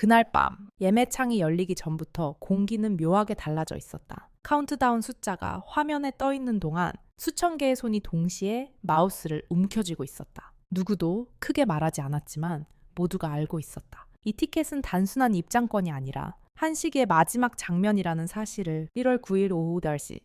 그날 밤 예매창이 열리기 전부터 공기는 묘하게 달라져 있었다. 카운트다운 숫자가 화면에 떠 있는 동안 수천 개의 손이 동시에 마우스를 움켜쥐고 있었다. 누구도 크게 말하지 않았지만 모두가 알고 있었다. 이 티켓은 단순한 입장권이 아니라 한식의 마지막 장면이라는 사실을 1월 9일 오후 10시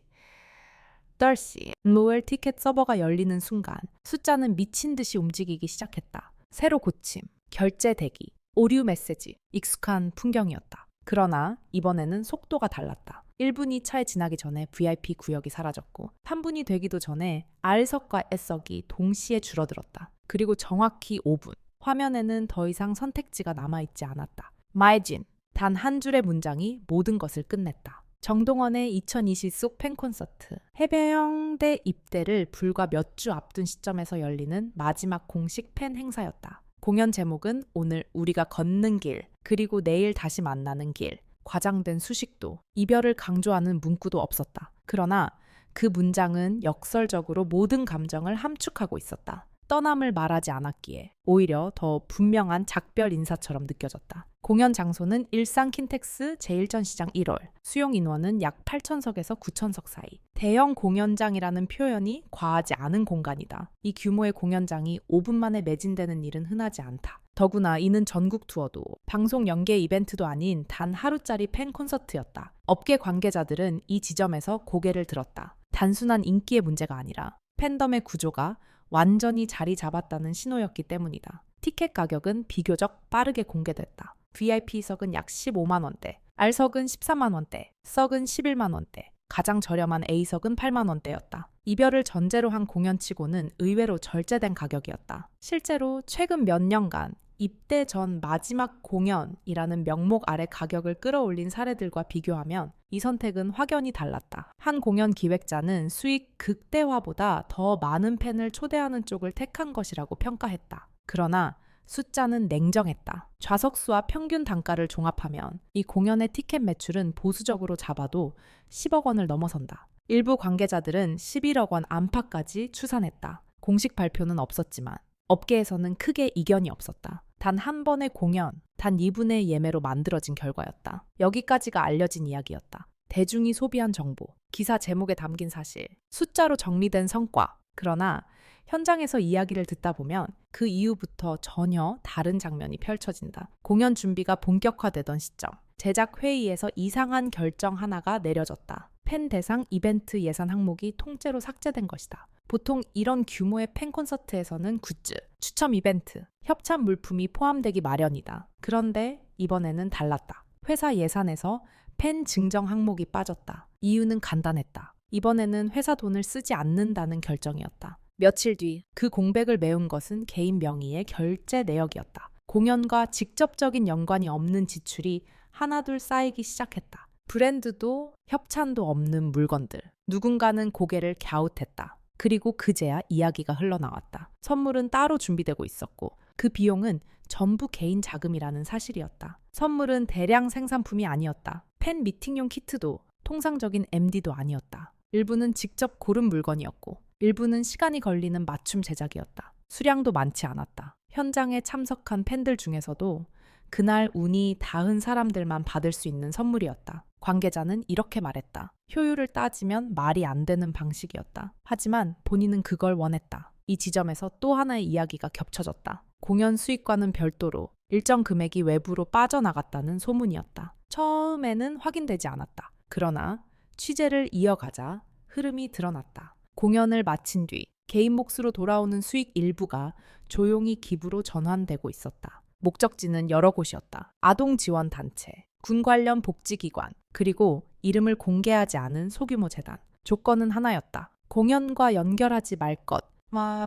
노엘 티켓 서버가 열리는 순간 숫자는 미친 듯이 움직이기 시작했다. 새로 고침, 결제 대기, 오류 메시지, 익숙한 풍경이었다. 그러나 이번에는 속도가 달랐다. 1분이 차에 지나기 전에 VIP 구역이 사라졌고 3분이 되기도 전에 R석과 S석이 동시에 줄어들었다. 그리고 정확히 5분. 화면에는 더 이상 선택지가 남아있지 않았다. 마이진. 단 한 줄의 문장이 모든 것을 끝냈다. 정동원의 2020 속 팬콘서트. 해병대 입대를 불과 몇 주 앞둔 시점에서 열리는 마지막 공식 팬 행사였다. 공연 제목은 오늘 우리가 걷는 길, 그리고 내일 다시 만나는 길. 과장된 수식도, 이별을 강조하는 문구도 없었다. 그러나 그 문장은 역설적으로 모든 감정을 함축하고 있었다. 떠남을 말하지 않았기에 오히려 더 분명한 작별 인사처럼 느껴졌다. 공연 장소는 일산 킨텍스 제1전시장 1월, 수용 인원은 약 8,000석에서 9,000석 사이. 대형 공연장이라는 표현이 과하지 않은 공간이다. 이 규모의 공연장이 5분 만에 매진되는 일은 흔하지 않다. 더구나 이는 전국 투어도 방송 연계 이벤트도 아닌 단 하루짜리 팬 콘서트였다. 업계 관계자들은 이 지점에서 고개를 들었다. 단순한 인기의 문제가 아니라 팬덤의 구조가 완전히 자리 잡았다는 신호였기 때문이다. 티켓 가격은 비교적 빠르게 공개됐다. VIP석은 약 15만 원대, R석은 14만 원대, 석은 11만 원대, 가장 저렴한 A석은 8만 원대였다. 이별을 전제로 한 공연치고는 의외로 절제된 가격이었다. 실제로 최근 몇 년간 입대 전 마지막 공연이라는 명목 아래 가격을 끌어올린 사례들과 비교하면 이 선택은 확연히 달랐다. 한 공연 기획자는 수익 극대화보다 더 많은 팬을 초대하는 쪽을 택한 것이라고 평가했다. 그러나 숫자는 냉정했다. 좌석수와 평균 단가를 종합하면 이 공연의 티켓 매출은 보수적으로 잡아도 10억 원을 넘어선다. 일부 관계자들은 11억 원 안팎까지 추산했다. 공식 발표는 없었지만 업계에서는 크게 이견이 없었다. 단 한 번의 공연, 단 2분의 예매로 만들어진 결과였다. 여기까지가 알려진 이야기였다. 대중이 소비한 정보, 기사 제목에 담긴 사실, 숫자로 정리된 성과. 그러나 현장에서 이야기를 듣다 보면 그 이후부터 전혀 다른 장면이 펼쳐진다. 공연 준비가 본격화되던 시점, 제작 회의에서 이상한 결정 하나가 내려졌다. 팬 대상 이벤트 예산 항목이 통째로 삭제된 것이다. 보통 이런 규모의 팬 콘서트에서는 굿즈, 추첨 이벤트, 협찬 물품이 포함되기 마련이다. 그런데 이번에는 달랐다. 회사 예산에서 팬 증정 항목이 빠졌다. 이유는 간단했다. 이번에는 회사 돈을 쓰지 않는다는 결정이었다. 며칠 뒤 그 공백을 메운 것은 개인 명의의 결제 내역이었다. 공연과 직접적인 연관이 없는 지출이 하나둘 쌓이기 시작했다. 브랜드도 협찬도 없는 물건들. 누군가는 고개를 갸웃했다. 그리고 그제야 이야기가 흘러나왔다. 선물은 따로 준비되고 있었고 그 비용은 전부 개인 자금이라는 사실이었다. 선물은 대량 생산품이 아니었다. 팬 미팅용 키트도 통상적인 MD도 아니었다. 일부는 직접 고른 물건이었고 일부는 시간이 걸리는 맞춤 제작이었다. 수량도 많지 않았다. 현장에 참석한 팬들 중에서도 그날 운이 닿은 사람들만 받을 수 있는 선물이었다. 관계자는 이렇게 말했다. 효율을 따지면 말이 안 되는 방식이었다. 하지만 본인은 그걸 원했다. 이 지점에서 또 하나의 이야기가 겹쳐졌다. 공연 수익과는 별도로 일정 금액이 외부로 빠져나갔다는 소문이었다. 처음에는 확인되지 않았다. 그러나 취재를 이어가자 흐름이 드러났다. 공연을 마친 뒤 개인 몫으로 돌아오는 수익 일부가 조용히 기부로 전환되고 있었다. 목적지는 여러 곳이었다. 아동지원단체, 군 관련 복지기관, 그리고 이름을 공개하지 않은 소규모 재단. 조건은 하나였다. 공연과 연결하지 말 것.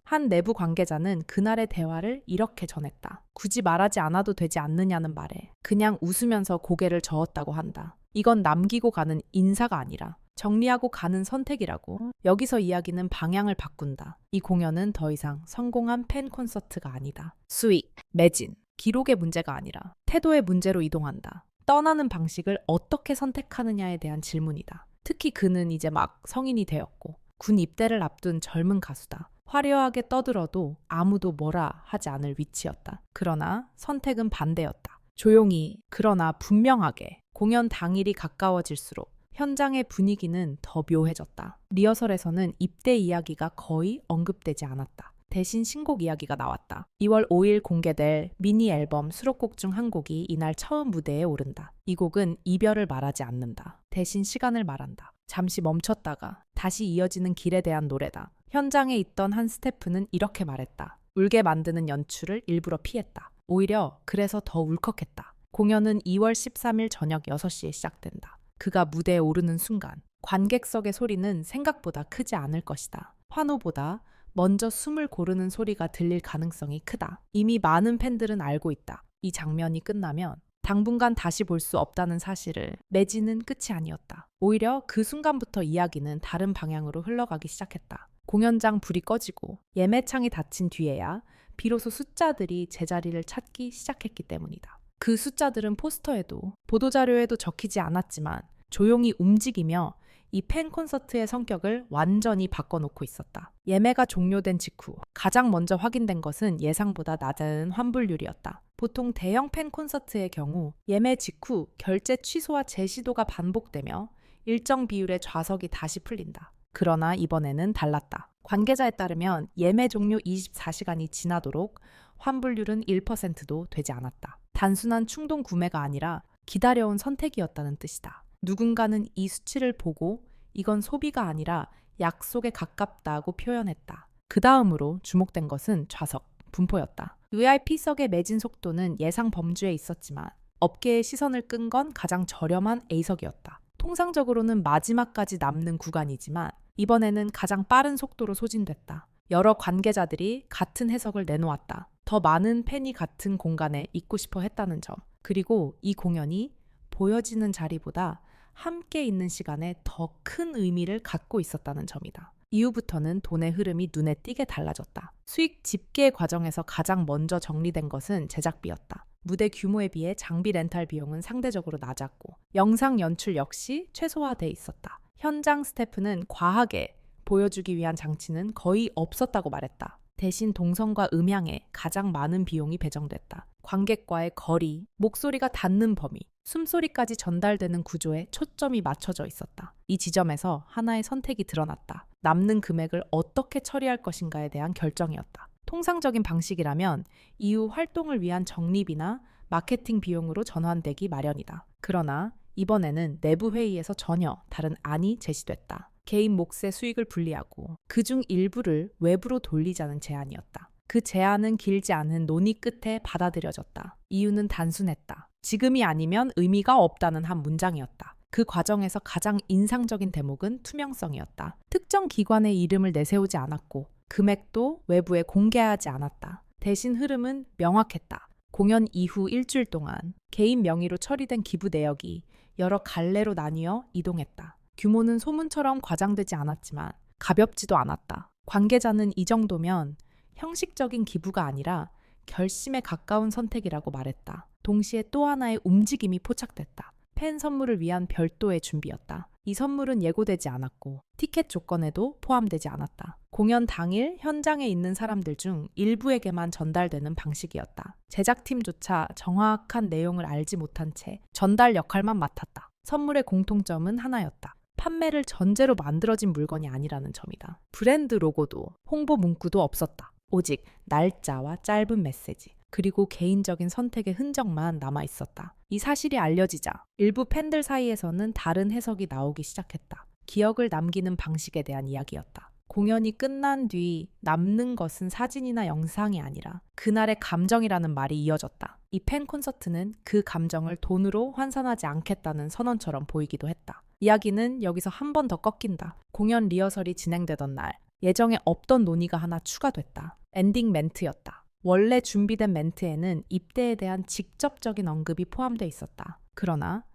한 내부 관계자는 그날의 대화를 이렇게 전했다. 굳이 말하지 않아도 되지 않느냐는 말에 그냥 웃으면서 고개를 저었다고 한다. 이건 남기고 가는 인사가 아니라 정리하고 가는 선택이라고. 여기서 이야기는 방향을 바꾼다. 이 공연은 더 이상 성공한 팬 콘서트가 아니다. 수익, 매진, 기록의 문제가 아니라 태도의 문제로 이동한다. 떠나는 방식을 어떻게 선택하느냐에 대한 질문이다. 특히 그는 이제 막 성인이 되었고 군 입대를 앞둔 젊은 가수다. 화려하게 떠들어도 아무도 뭐라 하지 않을 위치였다. 그러나 선택은 반대였다. 조용히, 그러나 분명하게. 공연 당일이 가까워질수록 현장의 분위기는 더 묘해졌다. 리허설에서는 입대 이야기가 거의 언급되지 않았다. 대신 신곡 이야기가 나왔다. 2월 5일 공개될 미니 앨범 수록곡 중 한 곡이 이날 처음 무대에 오른다. 이 곡은 이별을 말하지 않는다. 대신 시간을 말한다. 잠시 멈췄다가 다시 이어지는 길에 대한 노래다. 현장에 있던 한 스태프는 이렇게 말했다. 울게 만드는 연출을 일부러 피했다. 오히려 그래서 더 울컥했다. 공연은 2월 13일 저녁 6시에 시작된다. 그가 무대에 오르는 순간 관객석의 소리는 생각보다 크지 않을 것이다. 환호보다 먼저 숨을 고르는 소리가 들릴 가능성이 크다. 이미 많은 팬들은 알고 있다. 이 장면이 끝나면 당분간 다시 볼 수 없다는 사실을 매지는 끝이 아니었다. 오히려 그 순간부터 이야기는 다른 방향으로 흘러가기 시작했다. 공연장 불이 꺼지고 예매창이 닫힌 뒤에야 비로소 숫자들이 제자리를 찾기 시작했기 때문이다. 그 숫자들은 포스터에도 보도자료에도 적히지 않았지만 조용히 움직이며 이 팬 콘서트의 성격을 완전히 바꿔놓고 있었다. 예매가 종료된 직후 가장 먼저 확인된 것은 예상보다 낮은 환불률이었다. 보통 대형 팬 콘서트의 경우 예매 직후 결제 취소와 재시도가 반복되며 일정 비율의 좌석이 다시 풀린다. 그러나 이번에는 달랐다. 관계자에 따르면 예매 종료 24시간이 지나도록 환불률은 1%도 되지 않았다. 단순한 충동 구매가 아니라 기다려온 선택이었다는 뜻이다. 누군가는 이 수치를 보고 이건 소비가 아니라 약속에 가깝다고 표현했다. 그 다음으로 주목된 것은 좌석, 분포였다. VIP석의 매진 속도는 예상 범주에 있었지만 업계의 시선을 끈 건 가장 저렴한 A석이었다. 통상적으로는 마지막까지 남는 구간이지만 이번에는 가장 빠른 속도로 소진됐다. 여러 관계자들이 같은 해석을 내놓았다. 더 많은 팬이 같은 공간에 있고 싶어 했다는 점. 그리고 이 공연이 보여지는 자리보다 함께 있는 시간에 더 큰 의미를 갖고 있었다는 점이다. 이후부터는 돈의 흐름이 눈에 띄게 달라졌다. 수익 집계 과정에서 가장 먼저 정리된 것은 제작비였다. 무대 규모에 비해 장비 렌탈 비용은 상대적으로 낮았고 영상 연출 역시 최소화돼 있었다. 현장 스태프는 과하게 보여주기 위한 장치는 거의 없었다고 말했다. 대신 동선과 음향에 가장 많은 비용이 배정됐다. 관객과의 거리, 목소리가 닿는 범위, 숨소리까지 전달되는 구조에 초점이 맞춰져 있었다. 이 지점에서 하나의 선택이 드러났다. 남는 금액을 어떻게 처리할 것인가에 대한 결정이었다. 통상적인 방식이라면 이후 활동을 위한 적립이나 마케팅 비용으로 전환되기 마련이다. 그러나 이번에는 내부 회의에서 전혀 다른 안이 제시됐다. 개인 몫의 수익을 분리하고 그중 일부를 외부로 돌리자는 제안이었다. 그 제안은 길지 않은 논의 끝에 받아들여졌다. 이유는 단순했다. 지금이 아니면 의미가 없다는 한 문장이었다. 그 과정에서 가장 인상적인 대목은 투명성이었다. 특정 기관의 이름을 내세우지 않았고 금액도 외부에 공개하지 않았다. 대신 흐름은 명확했다. 공연 이후 일주일 동안 개인 명의로 처리된 기부 내역이 여러 갈래로 나뉘어 이동했다. 규모는 소문처럼 과장되지 않았지만 가볍지도 않았다. 관계자는 이 정도면 형식적인 기부가 아니라 결심에 가까운 선택이라고 말했다. 동시에 또 하나의 움직임이 포착됐다. 팬 선물을 위한 별도의 준비였다. 이 선물은 예고되지 않았고 티켓 조건에도 포함되지 않았다. 공연 당일 현장에 있는 사람들 중 일부에게만 전달되는 방식이었다. 제작팀조차 정확한 내용을 알지 못한 채 전달 역할만 맡았다. 선물의 공통점은 하나였다. 판매를 전제로 만들어진 물건이 아니라는 점이다. 브랜드 로고도 홍보 문구도 없었다. 오직 날짜와 짧은 메시지, 그리고 개인적인 선택의 흔적만 남아 있었다. 이 사실이 알려지자 일부 팬들 사이에서는 다른 해석이 나오기 시작했다. 기억을 남기는 방식에 대한 이야기였다. 공연이 끝난 뒤 남는 것은 사진이나 영상이 아니라 그날의 감정이라는 말이 이어졌다. 이 팬 콘서트는 그 감정을 돈으로 환산하지 않겠다는 선언처럼 보이기도 했다. 이야기는 여기서 한 번 더 꺾인다. 공연 리허설이 진행되던 날, 예정에 없던 논의가 하나 추가됐다. 엔딩 멘트였다. 원래 준비된 멘트에는 입대에 대한 직접적인 언급이 포함되어 있었다. 그러나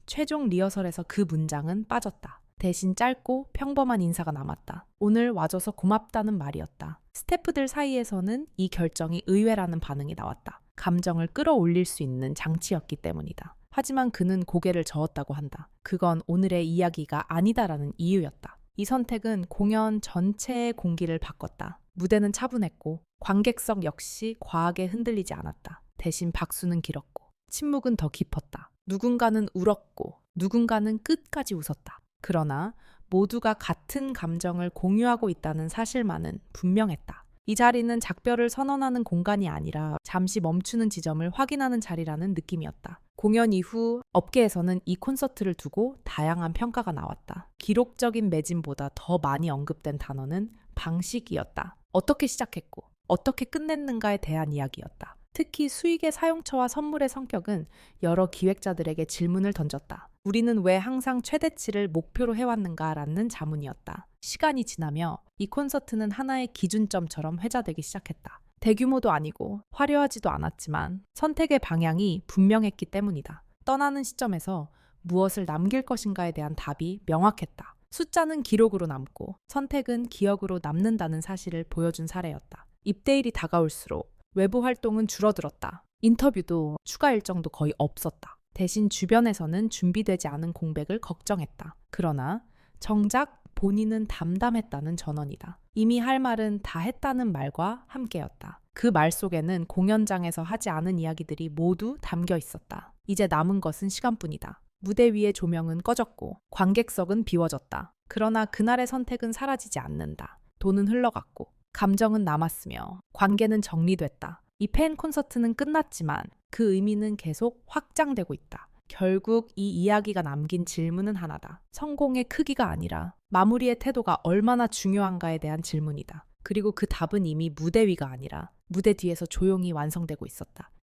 최종 리허설에서 그 문장은 빠졌다. 대신 짧고 평범한 인사가 남았다. 오늘 와줘서 고맙다는 말이었다. 스태프들 사이에서는 이 결정이 의외라는 반응이 나왔다. 감정을 끌어올릴 수 있는 장치였기 때문이다. 하지만 그는 고개를 저었다고 한다. 그건 오늘의 이야기가 아니다라는 이유였다. 이 선택은 공연 전체의 공기를 바꿨다. 무대는 차분했고 관객석 역시 과하게 흔들리지 않았다. 대신 박수는 길었고 침묵은 더 깊었다. 누군가는 울었고 누군가는 끝까지 웃었다. 그러나 모두가 같은 감정을 공유하고 있다는 사실만은 분명했다. 이 자리는 작별을 선언하는 공간이 아니라 잠시 멈추는 지점을 확인하는 자리라는 느낌이었다. 공연 이후 업계에서는 이 콘서트를 두고 다양한 평가가 나왔다. 기록적인 매진보다 더 많이 언급된 단어는 방식이었다. 어떻게 시작했고 어떻게 끝냈는가에 대한 이야기였다. 특히 수익의 사용처와 선물의 성격은 여러 기획자들에게 질문을 던졌다. 우리는 왜 항상 최대치를 목표로 해왔는가라는 자문이었다. 시간이 지나며 이 콘서트는 하나의 기준점처럼 회자되기 시작했다. 대규모도 아니고 화려하지도 않았지만 선택의 방향이 분명했기 때문이다. 떠나는 시점에서 무엇을 남길 것인가에 대한 답이 명확했다. 숫자는 기록으로 남고 선택은 기억으로 남는다는 사실을 보여준 사례였다. 입대일이 다가올수록 외부 활동은 줄어들었다. 인터뷰도 추가 일정도 거의 없었다. 대신 주변에서는 준비되지 않은 공백을 걱정했다. 그러나 정작 본인은 담담했다는 전언이다. 이미 할 말은 다 했다는 말과 함께였다. 그 말 속에는 공연장에서 하지 않은 이야기들이 모두 담겨 있었다. 이제 남은 것은 시간뿐이다. 무대 위의 조명은 꺼졌고 관객석은 비워졌다. 그러나 그날의 선택은 사라지지 않는다. 돈은 흘러갔고 감정은 남았으며 관계는 정리됐다. 이 팬 콘서트는 끝났지만 그 의미는 계속 확장되고 있다. 결국 이 이야기가 남긴 질문은 하나다. 성공의 크기가 아니라 마무리의 태도가 얼마나 중요한가에 대한 질문이다. 그리고 그 답은 이미 무대 위가 아니라 무대 뒤에서 조용히 완성되고 있었다.